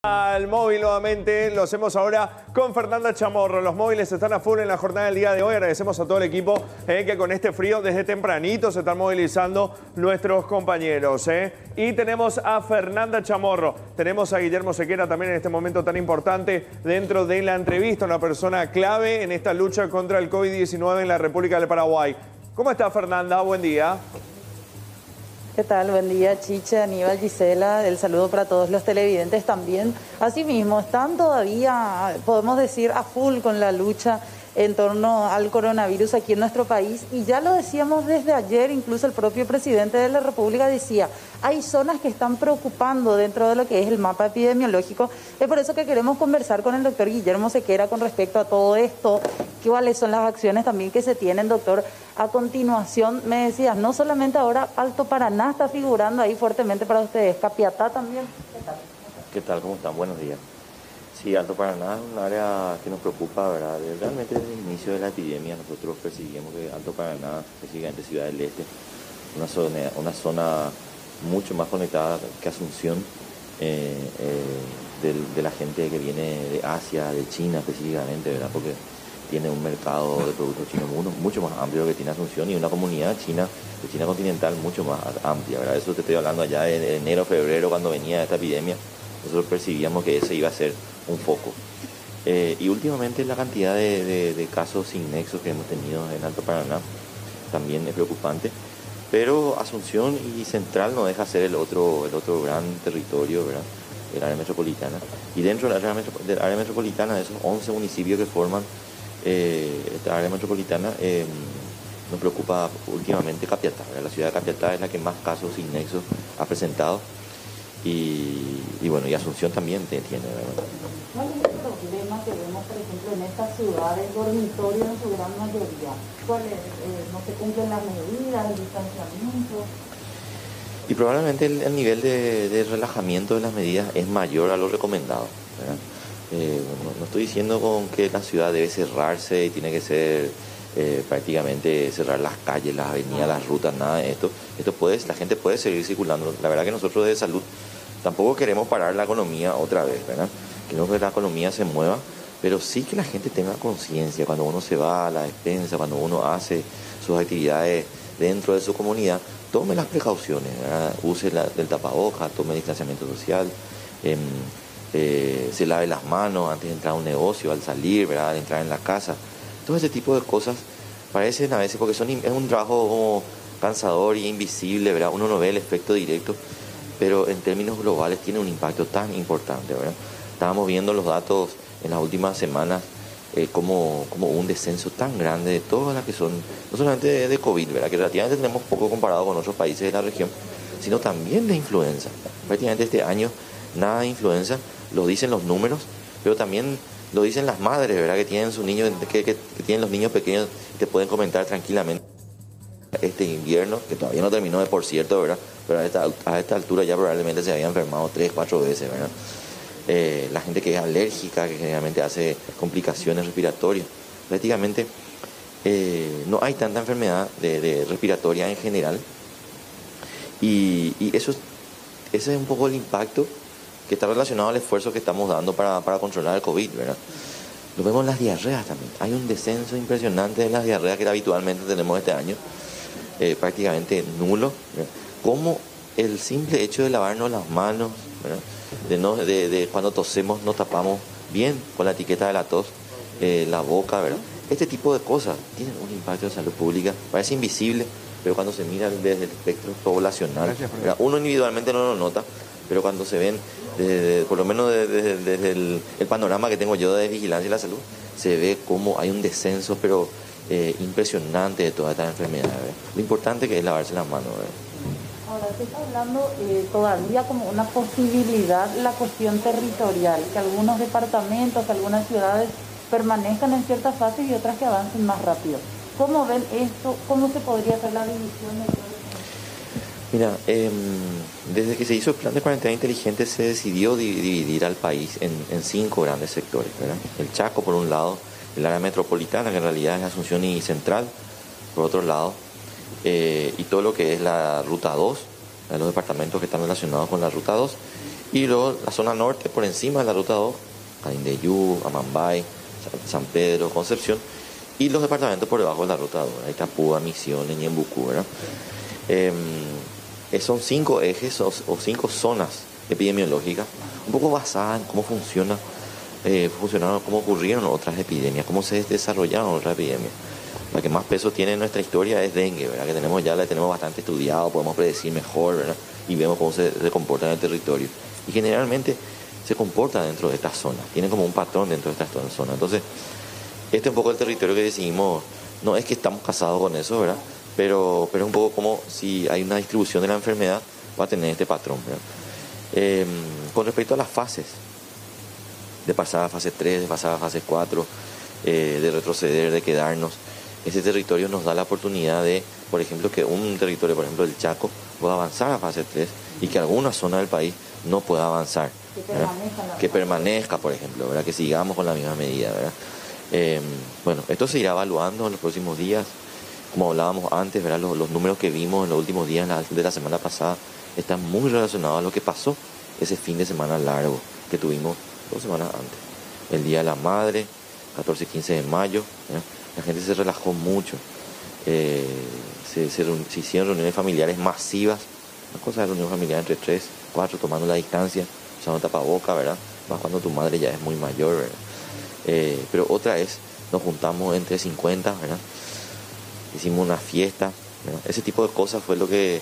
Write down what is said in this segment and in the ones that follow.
Al móvil nuevamente, lo hacemos ahora con Fernanda Chamorro. Los móviles están a full en la jornada del día de hoy. Agradecemos a todo el equipo que con este frío desde tempranito se están movilizando nuestros compañeros. Y tenemos a Fernanda Chamorro, tenemos a Guillermo Sequera también en este momento tan importante dentro de la entrevista, una persona clave en esta lucha contra el COVID-19 en la República del Paraguay. ¿Cómo está, Fernanda? Buen día. ¿Qué tal? Buen día, Chicha, Aníbal, Gisela. El saludo para todos los televidentes también. Asimismo, están todavía, podemos decir, a full con la lucha en torno al coronavirus aquí en nuestro país. Y ya lo decíamos desde ayer, incluso el propio presidente de la República decía, hay zonas que están preocupando dentro de lo que es el mapa epidemiológico. Es por eso que queremos conversar con el doctor Guillermo Sequera con respecto a todo esto. ¿Cuáles son las acciones también que se tienen, doctor? A continuación, me decías, no solamente ahora Alto Paraná está figurando ahí fuertemente para ustedes, Capiatá también. ¿Qué tal? ¿Qué tal? ¿Cómo están? Buenos días. Sí, Alto Paraná es un área que nos preocupa, ¿verdad? Realmente desde el inicio de la epidemia nosotros percibimos que Alto Paraná, específicamente Ciudad del Este, una zona mucho más conectada que Asunción, de la gente que viene de Asia, de China específicamente, ¿verdad? Porque tiene un mercado de productos chinos mucho más amplio que tiene Asunción y una comunidad china, de China continental, mucho más amplia, ¿verdad? Eso te estoy hablando allá de enero, febrero, cuando venía esta epidemia, nosotros percibíamos que ese iba a ser un foco. Y últimamente la cantidad de casos sin nexos que hemos tenido en Alto Paraná también es preocupante, pero Asunción y Central no deja ser el otro gran territorio, ¿verdad? El área metropolitana. Y dentro del área metropolitana, de esos 11 municipios que forman esta área metropolitana, nos preocupa últimamente Capiatá, ¿verdad? La ciudad de Capiatá es la que más casos sin nexos ha presentado y bueno, y Asunción también tiene, ¿verdad? ¿Cuál es el problema que vemos, por ejemplo, en esta ciudad, el dormitorio en su gran mayoría? ¿Cuál es? ¿No se cumplen las medidas, el distanciamiento? Y probablemente el nivel de relajamiento de las medidas es mayor a lo recomendado, ¿verdad? No estoy diciendo con que la ciudad debe cerrarse y tiene que ser prácticamente cerrar las calles, las avenidas, las rutas, nada de esto. La gente puede seguir circulando. La verdad que nosotros de salud tampoco queremos parar la economía otra vez, ¿verdad? Queremos que la economía se mueva, pero sí que la gente tenga conciencia cuando uno se va a la despensa, cuando uno hace sus actividades dentro de su comunidad, tome las precauciones, ¿verdad? Use el tapabocas, tome el distanciamiento social, se lave las manos antes de entrar a un negocio, al salir, ¿verdad? Al entrar en la casa. Todo ese tipo de cosas parecen a veces, porque es un trabajo como cansador y invisible, ¿verdad? Uno no ve el efecto directo, pero en términos globales tiene un impacto tan importante, ¿verdad? Estábamos viendo los datos en las últimas semanas, como un descenso tan grande de todas las que son, no solamente de COVID, ¿verdad? Que relativamente tenemos poco comparado con otros países de la región, sino también de influenza. Prácticamente este año nada de influenza, lo dicen los números, pero también lo dicen las madres, ¿verdad? Que tienen sus niños, que tienen los niños pequeños, que pueden comentar tranquilamente este invierno, que todavía no terminó, por cierto, ¿verdad? Pero a esta altura ya probablemente se había enfermado 3, 4 veces, ¿verdad? La gente que es alérgica, que generalmente hace complicaciones respiratorias. Prácticamente no hay tanta enfermedad de respiratoria en general. Y ese es un poco el impacto que está relacionado al esfuerzo que estamos dando para controlar el COVID, ¿verdad? Lo vemos en las diarreas también. Hay un descenso impresionante en las diarreas que habitualmente tenemos este año, prácticamente nulo, ¿verdad? Como el simple hecho de lavarnos las manos, ¿verdad? De cuando tosemos nos tapamos bien con la etiqueta de la tos, la boca, ¿verdad? Este tipo de cosas tienen un impacto en salud pública, parece invisible, pero cuando se mira desde el espectro poblacional, ¿verdad? Uno individualmente no lo nota, pero cuando se ven, por lo menos desde el panorama que tengo yo de vigilancia y la salud, se ve como hay un descenso, pero impresionante de todas estas enfermedades, ¿verdad? Lo importante que es lavarse las manos, ¿verdad? Ahora se está hablando todavía como una posibilidad la cuestión territorial, que algunos departamentos, que algunas ciudades permanezcan en ciertas fases y otras que avancen más rápido. ¿Cómo ven esto? ¿Cómo se podría hacer la división de todo esto? Mira, desde que se hizo el plan de cuarentena inteligente se decidió dividir al país en 5 grandes sectores, ¿verdad? El Chaco por un lado, el área metropolitana, que en realidad es Asunción y Central, por otro lado, y todo lo que es la Ruta 2, los departamentos que están relacionados con la Ruta 2, Y luego la zona norte, por encima de la ruta 2, Canindeyú, Amambay, San Pedro, Concepción, y los departamentos por debajo de la ruta 2, Itapúa, Misiones, Ñembucú, ¿verdad? Son 5 ejes o 5 zonas epidemiológicas, un poco basadas en cómo funcionaron, cómo ocurrieron otras epidemias, cómo se desarrollaron otras epidemias. La que más peso tiene en nuestra historia es dengue, ¿verdad? Que la tenemos bastante estudiado, podemos predecir mejor, ¿verdad? Y vemos cómo se comporta en el territorio. Y generalmente se comporta dentro de estas zonas, tiene como un patrón dentro de estas zonas. Entonces, este es un poco el territorio que decidimos, no es que estamos casados con eso, ¿verdad? Pero es un poco como si hay una distribución de la enfermedad, va a tener este patrón, ¿verdad? Con respecto a las fases, de pasar a fase 3, de pasar a fase 4, de retroceder, de quedarnos, ese territorio nos da la oportunidad de, por ejemplo, que un territorio, por ejemplo el Chaco, pueda avanzar a fase 3 y que alguna zona del país no pueda avanzar. Que permanezca, por ejemplo, ¿verdad? Que sigamos con la misma medida, ¿verdad? Bueno, esto se irá evaluando en los próximos días. Como hablábamos antes, ¿verdad? Los números que vimos en los últimos días de la semana pasada están muy relacionados a lo que pasó ese fin de semana largo que tuvimos 2 semanas antes. El Día de la Madre, 14 y 15 de mayo, ¿verdad? La gente se relajó mucho. Se hicieron reuniones familiares masivas. Una cosa de reunión familiar entre 3, 4, tomando la distancia, usando tapaboca, ¿verdad? Más cuando tu madre ya es muy mayor, ¿verdad? Pero otra es, nos juntamos entre 50, ¿verdad? Hicimos una fiesta, ¿verdad? Ese tipo de cosas fue lo que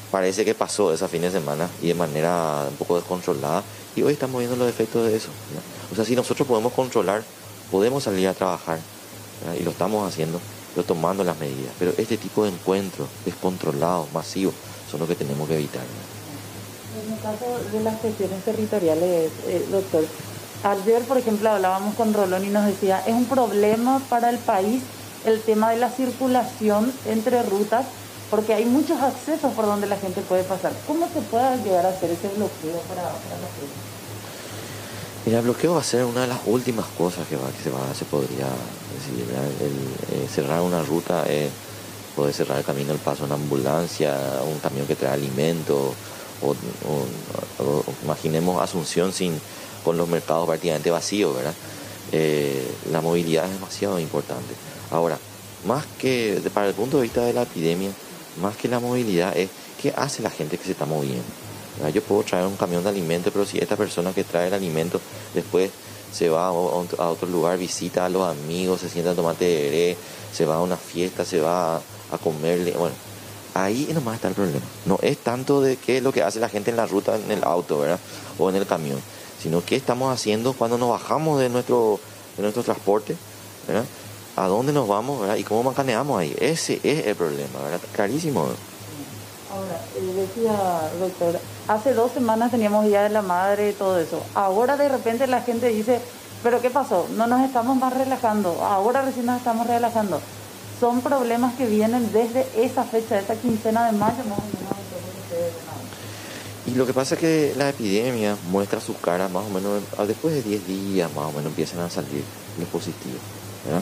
parece que pasó ese fin de semana y de manera un poco descontrolada. Y hoy estamos viendo los efectos de eso, ¿verdad? O sea, si nosotros podemos controlar, podemos salir a trabajar, ¿verdad? Y lo estamos haciendo, pero tomando las medidas. Pero este tipo de encuentros descontrolados, masivos, son los que tenemos que evitar, ¿verdad? En el caso de las cuestiones territoriales, doctor, ayer, por ejemplo, hablábamos con Rolón y nos decía, es un problema para el país el tema de la circulación entre rutas, porque hay muchos accesos por donde la gente puede pasar. ¿Cómo se puede llegar a hacer ese bloqueo para la gente? Mira, el bloqueo va a ser una de las últimas cosas que se podría decir, ¿verdad? Cerrar una ruta, poder cerrar el camino, el paso a una ambulancia, un camión que trae alimentos, o imaginemos Asunción con los mercados prácticamente vacíos, ¿verdad? La movilidad es demasiado importante. Ahora, más que para el punto de vista de la epidemia, más que la movilidad es qué hace la gente que se está moviendo, ¿verdad? Yo puedo traer un camión de alimentos, pero si esta persona que trae el alimento después se va a otro lugar, visita a los amigos, se sienta a tomar tereré, se va a una fiesta, se va a comerle, bueno, ahí nomás está el problema. No es tanto de qué es lo que hace la gente en la ruta, en el auto, ¿verdad? O en el camión, sino qué estamos haciendo cuando nos bajamos de nuestro transporte, ¿verdad? ¿A dónde nos vamos, verdad? Y cómo macaneamos ahí. Ese es el problema, ¿verdad? Clarísimo. Ahora, decía, doctor, hace 2 semanas teníamos Día de la Madre y todo eso. Ahora de repente la gente dice, ¿pero qué pasó? No nos estamos más relajando. Ahora recién nos estamos relajando. Son problemas que vienen desde esa fecha, esa quincena de mayo, más o menos. Y lo que pasa es que la epidemia muestra su cara más o menos, después de 10 días más o menos empiezan a salir los positivos, ¿verdad?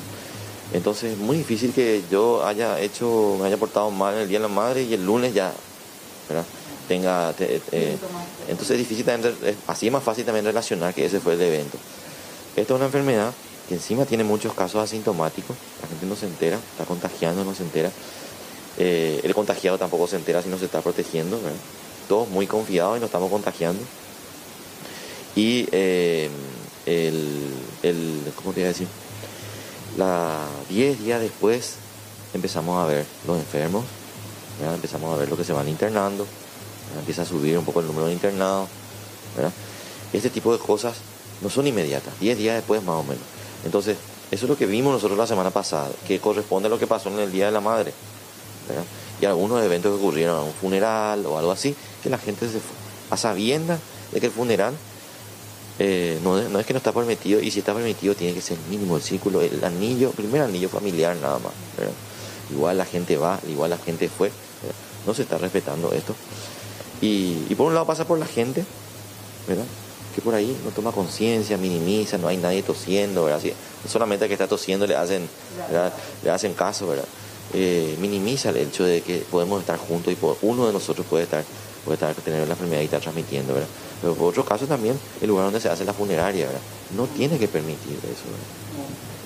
Entonces es muy difícil que yo me haya portado mal el Día de la Madre y el lunes ya, ¿verdad? Entonces es difícil también, así es más fácil también relacionar que ese fue el evento. Esto es una enfermedad que encima tiene muchos casos asintomáticos, la gente no se entera, está contagiando, no se entera. El contagiado tampoco se entera si no se está protegiendo, ¿verdad? Todos muy confiados y nos estamos contagiando. Y ¿cómo te iba a decir? 10 días después empezamos a ver los enfermos, ¿verdad? Empezamos a ver los que se van internando, ¿verdad? Empieza a subir un poco el número de internados, ¿verdad? Este tipo de cosas no son inmediatas, 10 días después más o menos. Entonces, eso es lo que vimos nosotros la semana pasada, que corresponde a lo que pasó en el Día de la Madre, ¿verdad? Y algunos eventos que ocurrieron, un funeral o algo así, que la gente se fue a sabiendas de que el funeral no es que no está permitido, y si está permitido tiene que ser mínimo el círculo, el primer anillo familiar nada más, ¿verdad? Igual la gente va, igual la gente fue, ¿verdad? No se está respetando esto. Y por un lado pasa por la gente, ¿verdad? Que por ahí no toma conciencia, minimiza, no hay nadie tosiendo, ¿verdad? Solamente al que está tosiendo le hacen, ¿verdad? Le hacen caso, ¿verdad? Minimiza el hecho de que podemos estar juntos y uno de nosotros puede tener la enfermedad y estar transmitiendo, ¿verdad? Pero por otro caso también, el lugar donde se hace la funeraria, ¿verdad? No tiene que permitir eso, ¿verdad?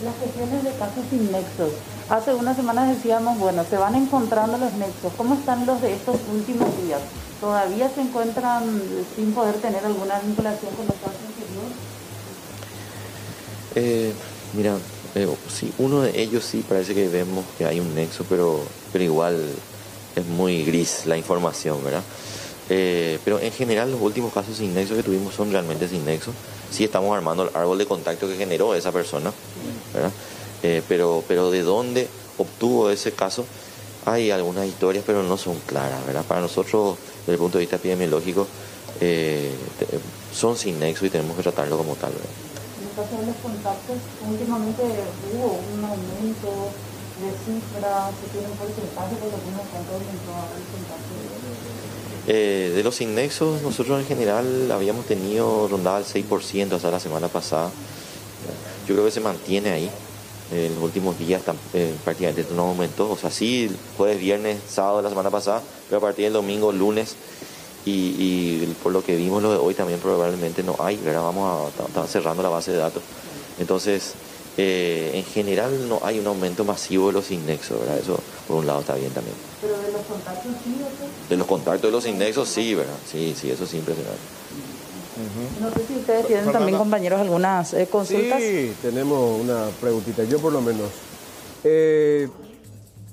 Las gestiones de casos sin nexos. Hace unas semanas decíamos, bueno, se van encontrando los nexos. ¿Cómo están los de estos últimos días? ¿Todavía se encuentran sin poder tener alguna vinculación con los casos anteriores? Mira, sí, uno de ellos sí parece que vemos que hay un nexo, pero igual es muy gris la información, ¿verdad? Pero en general los últimos casos sin nexo que tuvimos son realmente sin nexo. Sí estamos armando el árbol de contacto que generó esa persona, ¿verdad? Pero de dónde obtuvo ese caso, hay algunas historias, pero no son claras, ¿verdad? Para nosotros, desde el punto de vista epidemiológico, son sin nexo y tenemos que tratarlo como tal, ¿verdad? En el caso de los contactos, últimamente hubo un aumento de cifras, se tiene un porcentaje por lo menos cuánto aumentó el contacto. De los sin nexos, nosotros en general habíamos tenido rondada el 6% hasta la semana pasada. Yo creo que se mantiene ahí. En los últimos días prácticamente no aumentó. O sea, sí, jueves, viernes, sábado de la semana pasada, pero a partir del domingo, lunes y por lo que vimos lo de hoy también probablemente no hay, ¿verdad? Vamos a estar cerrando la base de datos. Entonces, en general no hay un aumento masivo de los sin nexos, ¿verdad? Eso por un lado está bien también. ¿Pero de los contactos sí o qué? De los contactos de los sin nexos sí, ¿verdad? Sí, eso es impresionante. No sé si ustedes tienen también, compañeros, algunas consultas. Sí, tenemos una preguntita, yo por lo menos. El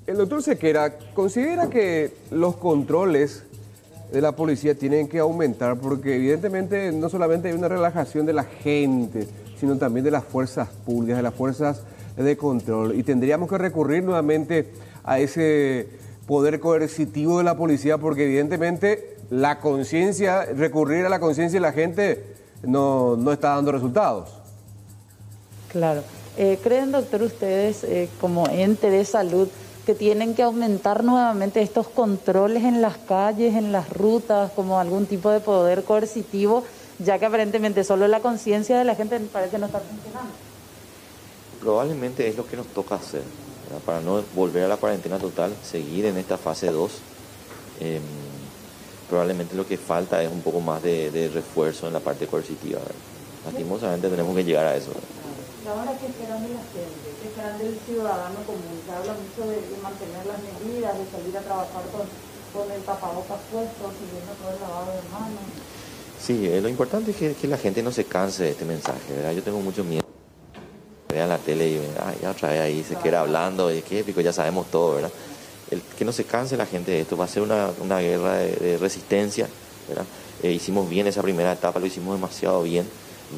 doctor Sequera considera que los controles de la policía tienen que aumentar porque evidentemente no solamente hay una relajación de la gente, sino también de las fuerzas públicas, de las fuerzas de control. Y tendríamos que recurrir nuevamente a ese poder coercitivo de la policía porque evidentemente la conciencia, recurrir a la conciencia de la gente no está dando resultados. Claro. ¿Creen, doctor, ustedes como ente de salud que tienen que aumentar nuevamente estos controles en las calles, en las rutas, como algún tipo de poder coercitivo, ya que aparentemente solo la conciencia de la gente parece no estar funcionando? Probablemente es lo que nos toca hacer, ¿verdad? Para no volver a la cuarentena total, seguir en esta fase 2. Probablemente lo que falta es un poco más de refuerzo en la parte coercitiva, ¿verdad? Lastimosamente tenemos que llegar a eso, ¿verdad? ¿Y ahora qué esperan de la gente? ¿Qué esperan del ciudadano común? Se habla mucho de mantener las medidas, de salir a trabajar con el tapabocas puesto, siguiendo todo el lavado de manos. Sí, lo importante es que la gente no se canse de este mensaje, ¿verdad? Yo tengo mucho miedo. Vean la tele y ya otra vez ahí se queda hablando, y qué épico, ya sabemos todo, ¿verdad? Que no se canse la gente de esto, va a ser una guerra de resistencia, ¿verdad? Hicimos bien esa primera etapa, lo hicimos demasiado bien,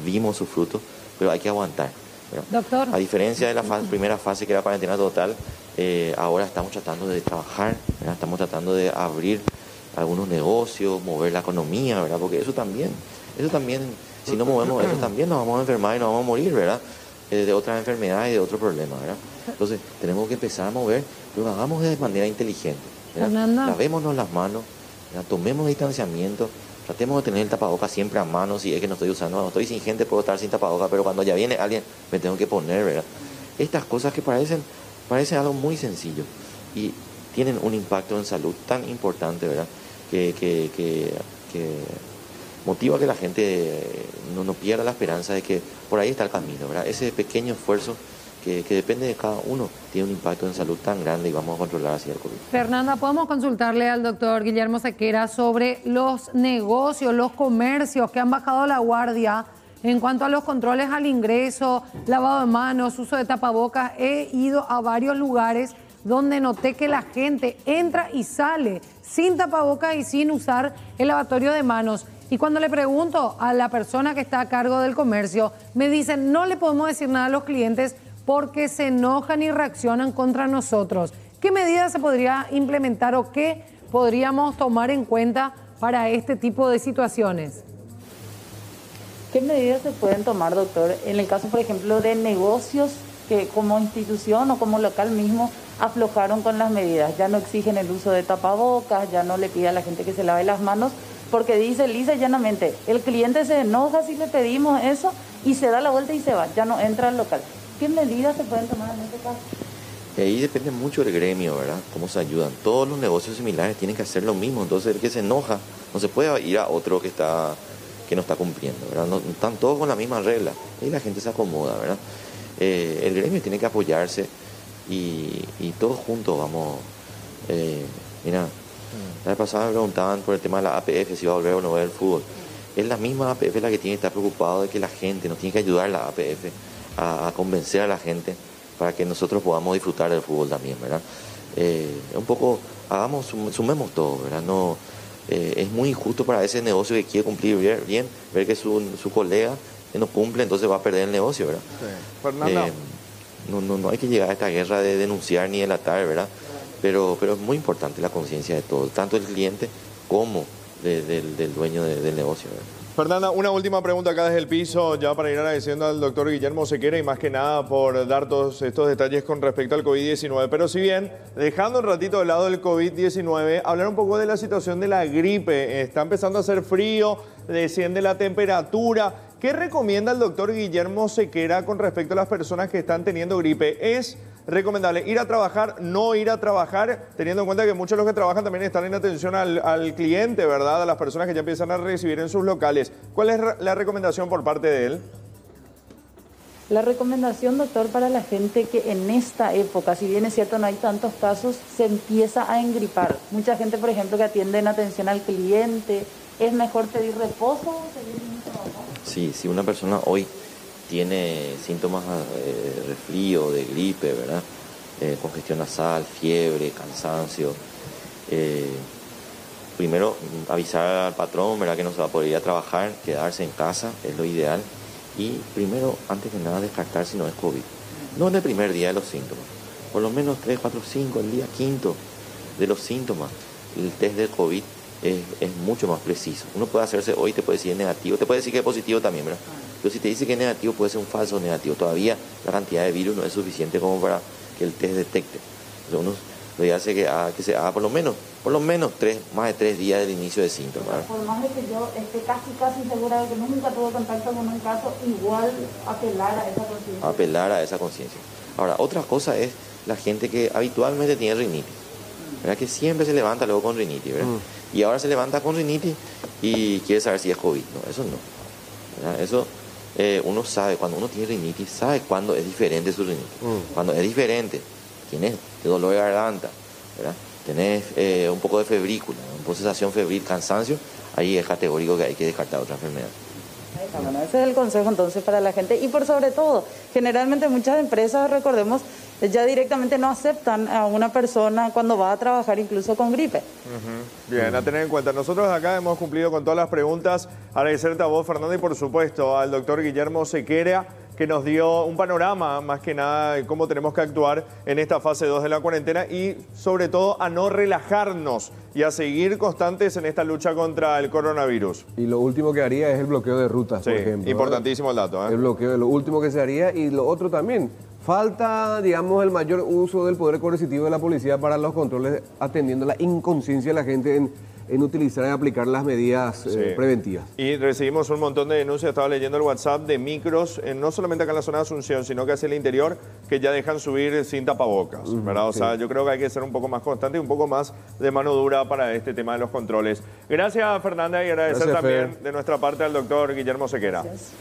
vimos sus frutos, pero hay que aguantar, ¿verdad? Doctor. A diferencia de la primera fase que era cuarentena total, ahora estamos tratando de trabajar, ¿verdad? Estamos tratando de abrir algunos negocios, mover la economía, ¿verdad? Porque eso también, si no movemos eso también nos vamos a enfermar y nos vamos a morir, ¿verdad? De otras enfermedades y de otros problemas, ¿verdad? Entonces, tenemos que empezar a mover, pero lo hagamos de manera inteligente, ¿verdad? Lavémonos las manos, ¿verdad? Tomemos distanciamiento, tratemos de tener el tapabocas siempre a mano. Si es que no estoy usando, no estoy sin gente, puedo estar sin tapabocas, pero cuando ya viene alguien, me tengo que poner, ¿verdad? Estas cosas que parecen algo muy sencillo y tienen un impacto en salud tan importante, ¿verdad? Que motiva a que la gente no pierda la esperanza de que por ahí está el camino, ¿verdad? Ese pequeño esfuerzo que depende de cada uno tiene un impacto en salud tan grande y vamos a controlar así el COVID. Fernanda, ¿podemos consultarle al doctor Guillermo Sequera sobre los negocios, los comercios que han bajado la guardia en cuanto a los controles al ingreso, lavado de manos, uso de tapabocas? He ido a varios lugares donde noté que la gente entra y sale sin tapabocas y sin usar el lavatorio de manos. Y cuando le pregunto a la persona que está a cargo del comercio, me dicen, no le podemos decir nada a los clientes porque se enojan y reaccionan contra nosotros. ¿Qué medidas se podría implementar o qué podríamos tomar en cuenta para este tipo de situaciones? ¿Qué medidas se pueden tomar, doctor? En el caso, por ejemplo, de negocios que como institución o como local mismo aflojaron con las medidas. Ya no exigen el uso de tapabocas, ya no le pide a la gente que se lave las manos, porque dice lisa y llanamente, el cliente se enoja si le pedimos eso y se da la vuelta y se va, ya no entra al local. ¿Qué medidas se pueden tomar en este caso? Y ahí depende mucho del gremio, ¿verdad? Cómo se ayudan. Todos los negocios similares tienen que hacer lo mismo. Entonces el que se enoja no se puede ir a otro que que no está cumpliendo, ¿verdad? No, están todos con la misma regla y la gente se acomoda, ¿verdad? El gremio tiene que apoyarse y todos juntos vamos. Mira, la vez pasada me preguntaban por el tema de la APF, si va a volver o no ver el fútbol. Es la misma APF la que tiene que estar preocupado de que la gente, nos tiene que ayudar la APF a convencer a la gente para que nosotros podamos disfrutar del fútbol también, ¿verdad? Un poco, sumemos todo, ¿verdad? No, es muy injusto para ese negocio que quiere cumplir bien, ver que su colega no cumple, entonces va a perder el negocio, ¿verdad? Sí. Fernanda. No hay que llegar a esta guerra de denunciar ni delatar, ¿verdad? Pero es muy importante la conciencia de todos, tanto el cliente como del dueño del negocio, ¿verdad? Fernanda, una última pregunta acá desde el piso, ya para ir agradeciendo al doctor Guillermo Sequera y más que nada por dar todos estos detalles con respecto al COVID-19. Pero si bien, dejando un ratito de lado el COVID-19, hablar un poco de la situación de la gripe. Está empezando a hacer frío, desciende la temperatura. ¿Qué recomienda el doctor Guillermo Sequera con respecto a las personas que están teniendo gripe? ¿Es recomendable ir a trabajar, no ir a trabajar, teniendo en cuenta que muchos de los que trabajan también están en atención al cliente, ¿verdad? A las personas que ya empiezan a recibir en sus locales. ¿Cuál es la recomendación por parte de él? La recomendación, doctor, para la gente que en esta época, si bien es cierto no hay tantos casos, se empieza a engripar. Mucha gente, por ejemplo, que atiende en atención al cliente, ¿es mejor pedir reposo o seguir en un trabajo? Sí, si una persona hoy tiene síntomas de resfrío, de gripe, ¿verdad? Congestión nasal, fiebre, cansancio. Primero, avisar al patrón, ¿verdad? Que no se va a poder ir a trabajar, quedarse en casa, es lo ideal. Y primero, antes que nada, descartar si no es COVID. No en el primer día de los síntomas. Por lo menos 3, 4, 5, el día quinto de los síntomas. El test del COVID es mucho más preciso. Uno puede hacerse hoy, te puede decir negativo, te puede decir que es positivo también, ¿verdad? Pero si te dice que es negativo, puede ser un falso negativo. Todavía la cantidad de virus no es suficiente como para que el test detecte. Entonces uno lo que hace que se haga por lo menos más de 3 días del inicio de síntomas, ¿verdad? Por más de que yo esté casi segura de que nunca tuve contacto con un caso, igual apelar a esa conciencia. Apelar a esa conciencia. Ahora, otra cosa es la gente que habitualmente tiene rinitis, ¿verdad? Que siempre se levanta luego con rinitis, ¿verdad? Y ahora se levanta con rinitis y quiere saber si es COVID. No, eso no, ¿verdad? Eso uno sabe, cuando uno tiene rinitis, sabe cuándo es diferente su rinitis. Cuando es diferente, tienes dolor de garganta, ¿verdad? Tenés un poco de febrícula, una sensación febril, cansancio, ahí es categórico que hay que descartar otra enfermedad. Bueno, ese es el consejo entonces para la gente y por sobre todo, generalmente muchas empresas, recordemos, ya directamente no aceptan a una persona cuando va a trabajar incluso con gripe. Bien, a tener en cuenta. Nosotros acá hemos cumplido con todas las preguntas. Agradecerte a vos, Fernando, y por supuesto al doctor Guillermo Sequera, que nos dio un panorama, más que nada, de cómo tenemos que actuar en esta fase 2 de la cuarentena y, sobre todo, a no relajarnos y a seguir constantes en esta lucha contra el coronavirus. Y lo último que haría es el bloqueo de rutas, por ejemplo. Importantísimo el dato, El bloqueo es lo último que se haría. Y lo otro también, falta, digamos, el mayor uso del poder coercitivo de la policía para los controles, atendiendo la inconsciencia de la gente en utilizar y aplicar las medidas preventivas. Y recibimos un montón de denuncias, estaba leyendo el WhatsApp de micros, no solamente acá en la zona de Asunción, sino que hacia el interior, que ya dejan subir sin tapabocas, ¿verdad? O sea, yo creo que hay que ser un poco más constante y un poco más de mano dura para este tema de los controles. Gracias, Fernanda, y agradecer también de nuestra parte al doctor Guillermo Sequera. Gracias.